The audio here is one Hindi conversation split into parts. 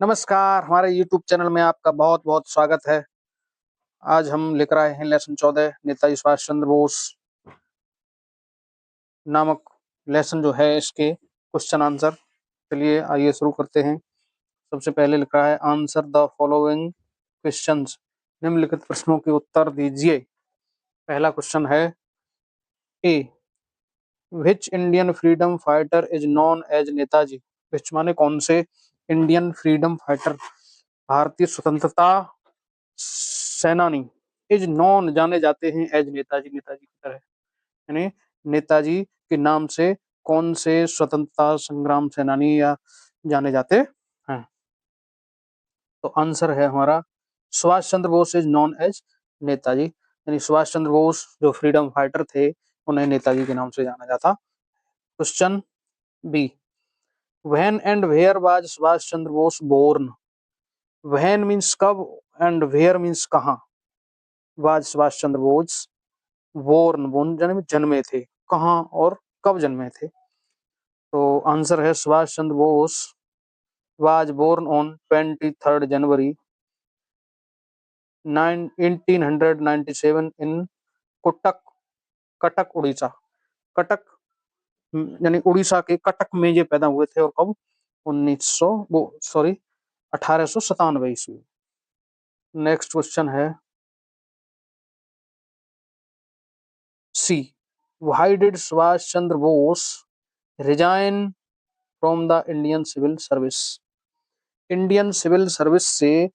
नमस्कार, हमारे यूट्यूब चैनल में आपका बहुत-बहुत स्वागत है। आज हम लेकर आए हैं लेसन 14 नेताजी सुभाष चंद्र बोस नामक लेसन जो है इसके क्वेश्चन आंसर। चलिए आइए शुरू करते हैं। सबसे पहले लिखा है आंसर द फॉलोइंग क्वेश्चंस। निम्नलिखित प्रश्नों के उत्तर दीजिए। पहला क्वेश्चन है A which Indian freedom fighter is known as Netaji. Which माने कौन से इंडियन फ्रीडम फाइटर भारतीय स्वतंत्रता सेनानी इज नॉन जाने जाते हैं एज नेताजी नेताजी की तरह यानी नेताजी के नाम से कौन से स्वतंत्रता संग्राम सेनानी या जाने जाते हैं। तो आंसर है हमारा Subhash Chandra Bose is known as Netaji यानी सुभाष चंद्र बोस जो फ्रीडम फाइटर थे उन्हें नेताजी के नाम से जाना जाता। Question B when and where was Subhash Chandra Bose born. When means कब एंड वेयर मीन्स कहाँ। Was Subhash Chandra Bose born born जन्मे थे कहाँ और कब जन्मे थे। तो आंसर है Subhash Chandra Bose was born on 23 जनवरी 1897 इन कटक कटक उड़ीसा। कटक यानी उड़ीसा के कटक में ये पैदा हुए थे और कब 1897 ईस्वी। नेक्स्ट क्वेश्चन है C why did Subhash Chandra Bose resign from the Indian civil service. Indian civil service से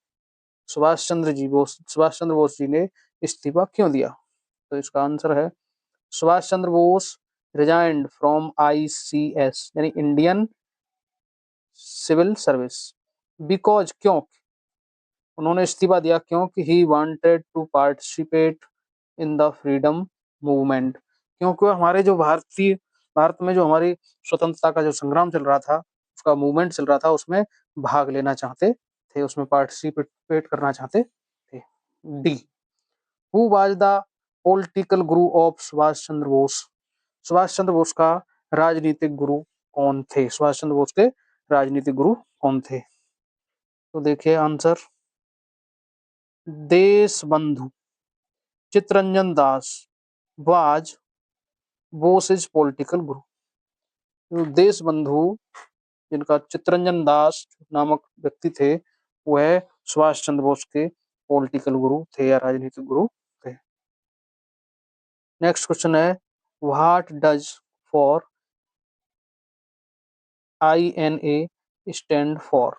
सुभाष चंद्र बोस जी ने इस्तीफा क्यों दिया। तो इसका आंसर है Subhash Chandra Bose resigned from ICS यानी इंडियन सिविल सर्विस बिकॉज क्यों उन्होंने इस्तीफा दिया क्योंकि he wanted to participate in the freedom movement. क्योंकि हमारे जो भारत में जो हमारी स्वतंत्रता का जो संग्राम चल रहा था उसका मूवमेंट चल रहा था उसमें भाग लेना चाहते थे उसमें पार्टिसिपेट करना चाहते थे। D who was the political Guru of Subhash Chandra Bose. Subhash Chandra Bose का राजनीतिक गुरु कौन थे। सुभाष चंद्र बोस के राजनीतिक गुरु कौन थे। तो देखिए आंसर देश बंधु Chittaranjan Das was Bose is political गुरु। देश बंधु जिनका चित्तरंजन दास नामक व्यक्ति थे वह सुभाष चंद्र बोस के पॉलिटिकल गुरु थे या राजनीतिक गुरु थे। नेक्स्ट क्वेश्चन है what does for INA stand for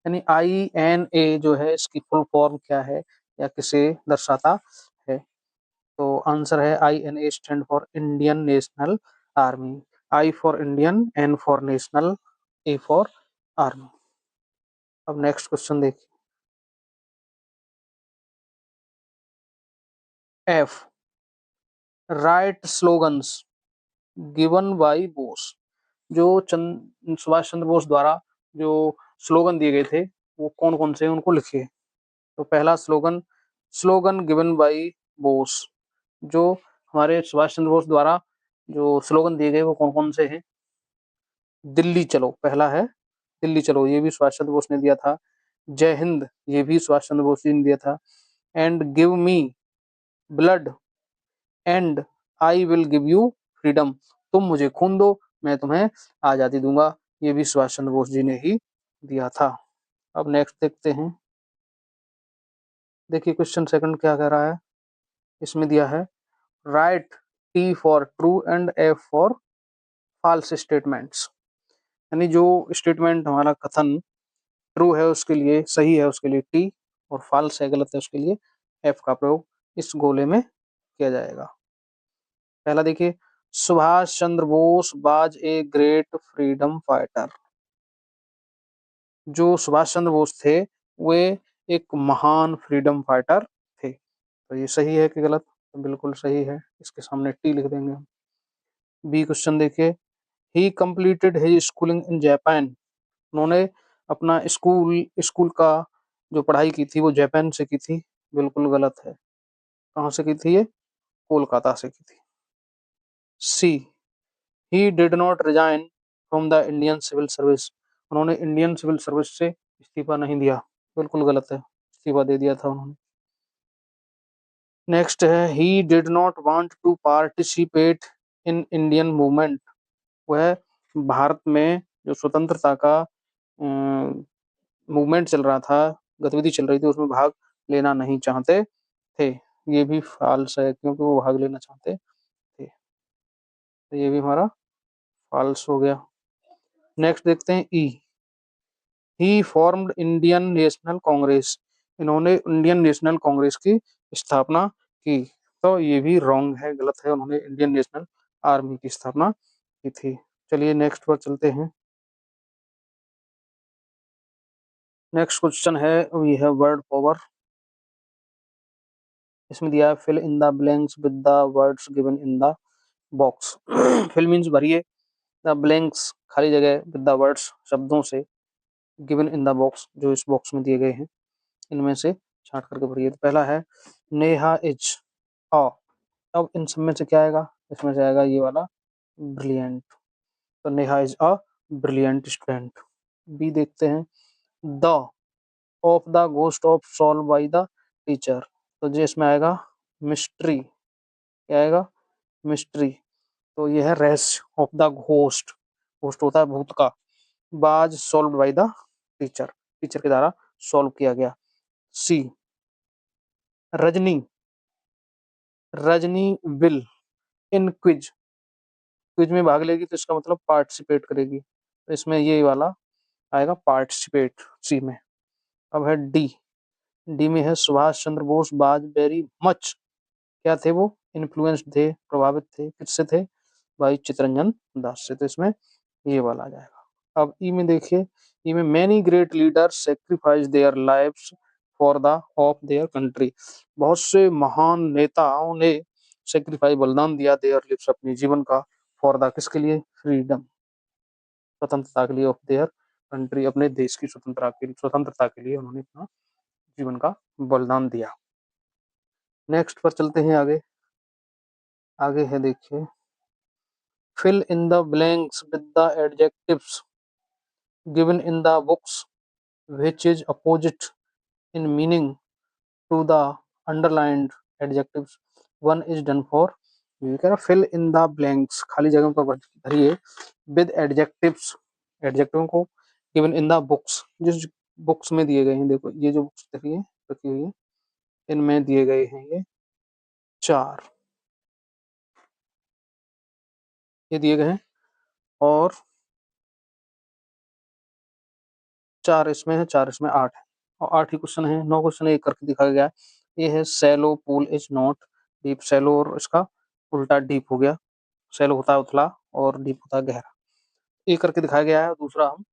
यानी INA जो है इसकी फुल फॉर्म क्या है या किसे दर्शाता है। तो आंसर है INA stand for Indian national army. I for Indian, N for national, A for army. अब नेक्स्ट क्वेश्चन देखिए F right slogans given by Bose. जो सुभाष चंद्र बोस द्वारा जो स्लोगन दिए गए थे वो कौन कौन से उनको लिखिए। तो पहला slogan slogan given by Bose. जो हमारे सुभाष चंद्र बोस द्वारा जो स्लोगन दिए गए वो कौन कौन से हैं। दिल्ली चलो पहला है दिल्ली चलो ये भी सुभाष चंद्र बोस ने दिया था। जय हिंद ये भी सुभाष चंद्र बोस जी ने दिया था। And give me blood and I will give you freedom. तुम मुझे खून दो मैं तुम्हें आजादी दूंगा ये भी सुभाष चंद्र बोस जी ने ही दिया था। अब नेक्स्ट देखते हैं। देखिए क्वेश्चन सेकंड क्या कह रहा है। इसमें दिया है right T for true and F for false statements. यानी जो स्टेटमेंट हमारा कथन ट्रू है उसके लिए सही है उसके लिए T और फॉल्स है गलत है उसके लिए F का प्रयोग इस गोले में किया जाएगा। पहला देखिए Subhash Chandra Bose was a great freedom fighter. जो सुभाष चंद्र बोस थे वे एक महान फ्रीडम फाइटर थे। तो ये सही है कि गलत। तो बिल्कुल सही है इसके सामने T लिख देंगे हम। बी क्वेश्चन देखिए ही completed his schooling in Japan. उन्होंने अपना स्कूल का जो पढ़ाई की थी वो जापान से की थी। बिल्कुल गलत है। कहाँ से की थी ये कोलकाता से की थी। C he did not resign from the Indian civil service. उन्होंने इंडियन सिविल सर्विस से इस्तीफा नहीं दिया, बिल्कुल गलत है, इस्तीफा दे दिया था उन्होंने। नेक्स्ट है he did not want to participate in Indian movement. वह भारत में जो स्वतंत्रता का मूवमेंट चल रहा था, गतिविधि चल रही थी, उसमें भाग लेना नहीं चाहते थे। ये भी फॉल्स है क्योंकि वो भाग लेना चाहते थे, तो ये भी हमारा फॉल्स हो गया। नेक्स्ट देखते हैं ई, ही फॉर्म्ड इंडियन नेशनल कांग्रेस। इन्होंने इंडियन नेशनल कांग्रेस की स्थापना की, तो ये भी रॉन्ग है, गलत है, उन्होंने इंडियन नेशनल आर्मी की स्थापना की थी। चलिए नेक्स्ट पर चलते हैं। नेक्स्ट क्वेश्चन है, वी हैव वर्ड पावर। इसमें दिया है fill in the blanks with the words given in the box. Fill means भरिए, द ब्लैंक्स खाली जगह, विद द वर्ड्स शब्दों से, गिवन इन द बॉक्स जो इस बॉक्स में दिए गए हैं, इनमें से छांट करके भरिए। तो पहला है नेहा इज अ, अब इन सब में से क्या आएगा, इसमें से आएगा ये वाला ब्रिलियंट, तो Neha is a brilliant student. B देखते हैं, the of the ghost of solve by the teacher, तो जो इसमें आएगा मिस्ट्री, क्या आएगा, मिस्ट्री, तो ये है रहस्य ऑफ द घोस्ट, घोस्ट होता है भूत का, was solve by the teacher, teacher के द्वारा सॉल्व किया गया। C Rajni, Rajni will in quiz, quiz में भाग लेगी तो इसका मतलब पार्टिसिपेट करेगी, तो इसमें ये वाला आएगा पार्टिसिपेट सी में। अब है डी, डी में है Subhash Chandra Bose was very much, क्या थे वो, इन्फ्लुएंस्ड थे, प्रभावित थे, किससे थे, भाई चितरंजन दास से, तो इसमें ये वाला आ जाएगा। अब ई में देखिए, ई में many great leaders sacrifice their lives for the of their country, बहुत से महान नेताओं ने सेक्रीफाइस बलिदान दिया, देयर लिव्स अपनी जीवन का, फॉर द किसके लिए, फ्रीडम स्वतंत्रता के लिए, ऑफ देयर कंट्री अपने देश की स्वतंत्रता के लिए उन्होंने अपना जीवन का बलिदान दिया। नेक्स्ट पर चलते हैं आगे, आगे है देखिए fill in the blanks with the adjectives given in the books which is opposite in meaning to the underlined adjectives, one is done for, ये कह रहा fill in the blanks खाली जगह पर भरिए with adjectives, एडजेक्टिव को given in the books, जिस बुक्स में दिए गए हैं, देखो ये जो बुक्स देखिए रखी हुई है, इनमें दिए गए हैं ये चार, ये दिए गए हैं, और चार इसमें है, चार इसमें, आठ है, और आठ ही क्वेश्चन है, 9 क्वेश्चन एक करके दिखाया गया है। ये है shallow pool is not deep, shallow और इसका उल्टा डीप हो गया, सैलो होता है उथला और डीप होता है गहरा, एक करके दिखाया गया है। दूसरा हम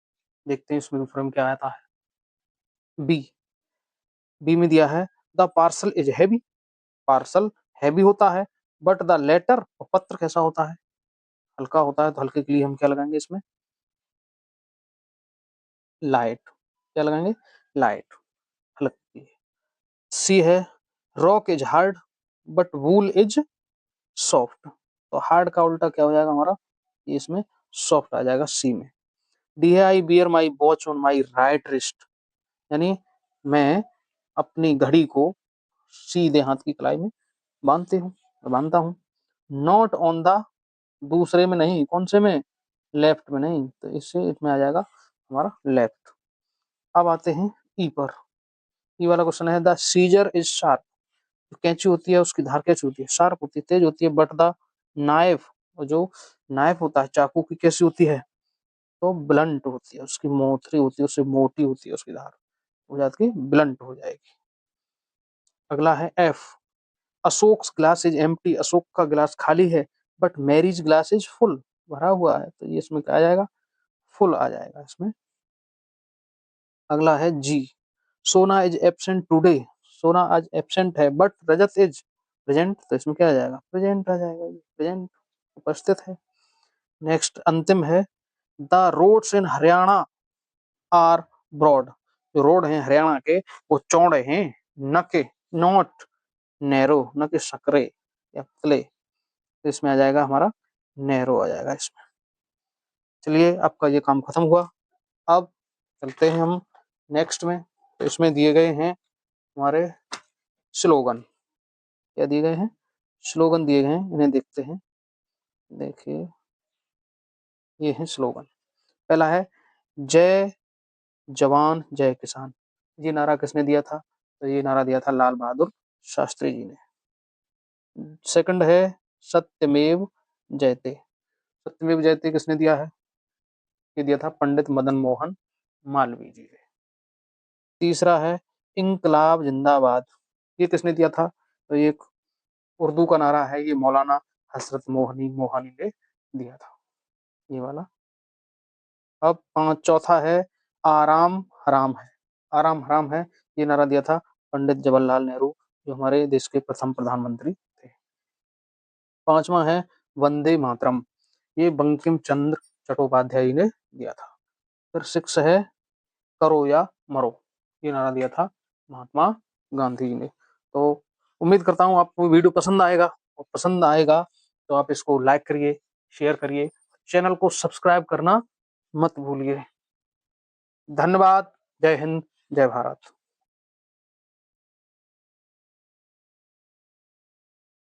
देखते हैं इसमें दूसरा में क्या आता है। बी, बी में दिया है the parcel is heavy, parcel heavy होता है, बट द लेटर, पत्र कैसा होता है, हल्का होता है, तो हल्के के लिए हम क्या लगाएंगे इसमें, लाइट, क्या लगाएंगे, लाइट, हल्की। सी है rock is hard but wool is soft, तो हार्ड का उल्टा क्या हो जाएगा हमारा, ये इसमें सॉफ्ट आ जाएगा सी में। डी है I bear my watch on my right wrist, यानी मैं अपनी घड़ी को सीधे हाथ की कलाई में बांधता हूँ। नॉट ऑन द, दूसरे में नहीं, कौन से में, लेफ्ट में नहीं, तो इससे इसमें आ जाएगा हमारा लेफ्ट। अब आते हैं ई पर, ई वाला क्वेश्चन है द सीजर इज शार्प, कैंची होती है उसकी धार कैसी होती है, शार्प होती है, तेज होती है, बट द नाइफ, और जो नाइफ होता है चाकू की कैसी होती है, तो ब्लंट होती है, उसकी मोथरी होती है, उससे मोटी होती है उसकी धार, हो जाती है ब्लंट हो जाएगी। अगला है F, Ashok glass is empty, Ashok का गिलास खाली है, but Mary's glass is full, भरा हुआ है, तो ये इसमें क्या आ जाएगा, फुल आ जाएगा इसमें। अगला है जी, सोना इज एब्सेंट टुडे, सोना आज एब्सेंट है, बट रजत इज प्रेजेंट, तो इसमें क्या आ जाएगा, प्रेजेंट आ जाएगा, प्रेजेंट उपस्थित है। नेक्स्ट अंतिम है the roads in Haryana are broad, जो रोड हैं हरियाणा के वो चौड़े हैं, न के, नॉट नैरो, न के सकरे या पतले, तो इसमें आ जाएगा हमारा नैरो आ जाएगा इसमें। चलिए आपका ये काम खत्म हुआ, अब चलते हैं हम नेक्स्ट में तो इसमें दिए गए हैं हमारे स्लोगन। क्या दिए गए हैं? स्लोगन दिए गए हैं, इन्हें देखते हैं। देखिए ये है स्लोगन। पहला है जय जवान जय किसान। ये नारा किसने दिया था? तो ये नारा दिया था लाल बहादुर शास्त्री जी ने। सेकंड है सत्यमेव जयते। सत्यमेव जयते किसने दिया है? ये दिया था पंडित मदन मोहन मालवीय जी ने। तीसरा है इंकलाब जिंदाबाद। ये किसने दिया था? तो ये एक उर्दू का नारा है, ये मौलाना हसरत मोहानी ने दिया था, ये वाला। अब चौथा है आराम हराम है। आराम हराम है, ये नारा दिया था पंडित जवाहरलाल नेहरू, जो हमारे देश के प्रथम प्रधानमंत्री थे। पांचवा है वंदे मातरम, ये बंकिम चंद्र चट्टोपाध्याय ने दिया था। फिर सिक्स है करो या मरो, ये नारा दिया था महात्मा गांधी जी ने। तो उम्मीद करता हूँ आपको वीडियो पसंद आएगा, और पसंद आएगा तो आप इसको लाइक करिए, शेयर करिए, चैनल को सब्सक्राइब करना मत भूलिए। धन्यवाद। जय हिंद, जय भारत।